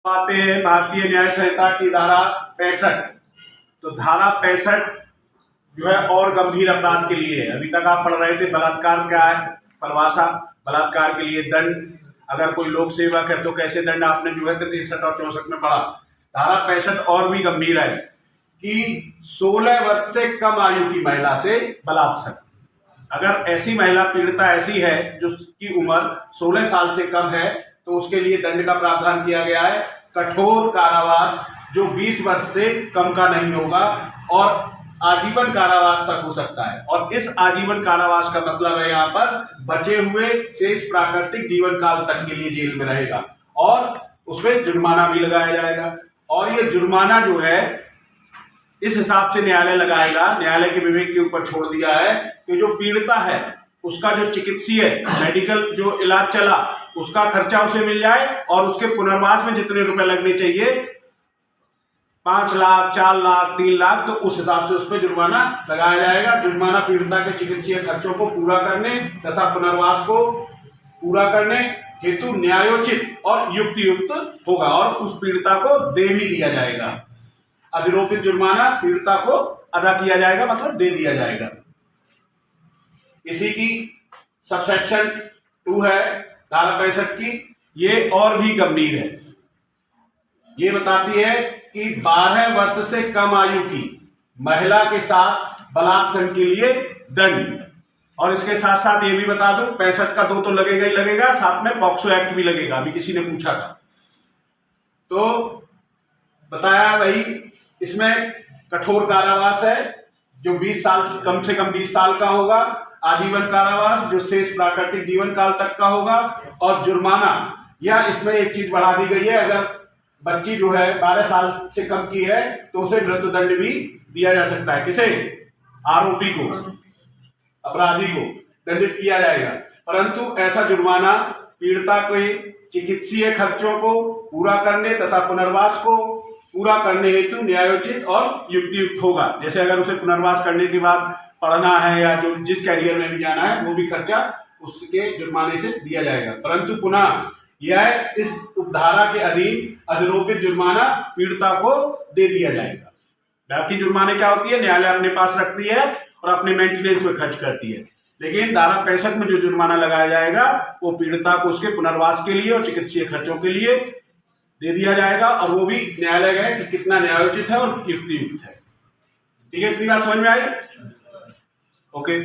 आते हैं भारतीय न्याय संहिता की धारा 65। तो धारा 65 जो है और गंभीर अपराध के लिए है। अभी तक आप पढ़ रहे थे बलात्कार क्या है, परिभाषा, बलात्कार के लिए दंड, अगर कोई लोक सेवक है तो कैसे दंड, आपने जो है 63 और 64 में पढ़ा। धारा 65 और भी गंभीर है कि 16 वर्ष से कम आयु की महिला से बलात्कार। अगर ऐसी महिला पीड़िता ऐसी है जिसकी उम्र 16 साल से कम है तो उसके लिए दंड का प्रावधान किया गया है कठोर कारावास, जो 20 वर्ष से कम का नहीं होगा और आजीवन कारावास तक हो सकता है। और इस आजीवन कारावास का मतलब है यहाँ पर बचे हुए शेष प्राकृतिक जीवन काल तक के लिए जेल में रहेगा और उसमें जुर्माना भी लगाया जाएगा। और ये जुर्माना जो है इस हिसाब से न्यायालय लगाएगा, न्यायालय के विवेक के ऊपर छोड़ दिया है कि जो पीड़िता है उसका जो चिकित्सीय मेडिकल जो इलाज चला उसका खर्चा उसे मिल जाए और उसके पुनर्वास में जितने रुपए लगने चाहिए 5 लाख, 4 लाख, 3 लाख, तो उस हिसाब से उस पर जुर्माना लगाया जाएगा। जुर्माना पीड़िता के चिकित्सीय खर्चों को पूरा करने तथा पुनर्वास को पूरा करने हेतु न्यायोचित और युक्तियुक्त होगा और उस पीड़िता को दे भी दिया जाएगा। अधिरोपित जुर्माना पीड़िता को अदा किया जाएगा, मतलब दे दिया जाएगा। इसी की सबसेक्शन 2 है धारा 65 की, ये और भी गंभीर है। ये बताती है कि 12 वर्ष से कम आयु की महिला के साथ बलात्कार के लिए दंड। और इसके साथ साथ ये भी बता दूं 65 का 2 तो लगेगा ही लगेगा, साथ में पॉक्सो एक्ट भी लगेगा। अभी किसी ने पूछा था तो बताया भाई, इसमें कठोर कारावास है जो 20 साल कम से कम 20 साल का होगा, आजीवन कारावास जो शेष प्राकृतिक जीवन काल तक का होगा, और जुर्माना, या इसमें एक चीज बढ़ा दी गई है, अगर बच्ची जो है 12 साल से कम की है तो उसे मृत्युदंड भी दिया जा सकता है। किसे? आरोपी को, अपराधी को दंडित किया जाएगा। परंतु ऐसा जुर्माना पीड़िता के चिकित्सीय खर्चों को पूरा करने तथा पुनर्वास को पूरा करने हेतु न्यायोचित और युक्तियुक्त होगा। जैसे अगर उसे पुनर्वास करने के बाद पढ़ना है या जो जिस कैरियर में भी जाना है वो भी खर्चा उसके जुर्माने से दिया जाएगा। परंतु पुनः यह इस उपधारा के अधीन अधिरोपित जुर्माना पीड़िता को दे दिया जाएगा। बाकी जुर्माने क्या होती है, न्यायालय अपने पास रखती है और अपने मेंटेनेंस में खर्च करती है। लेकिन धारा 65 में जो जुर्माना लगाया जाएगा वो पीड़िता को उसके पुनर्वास के लिए और चिकित्सीय खर्चों के लिए दे दिया जाएगा, और वो भी न्यायालय है कि कितना न्यायोचित है और युक्तियुक्त है। ठीक है, इतनी बात समझ में आई? ओके।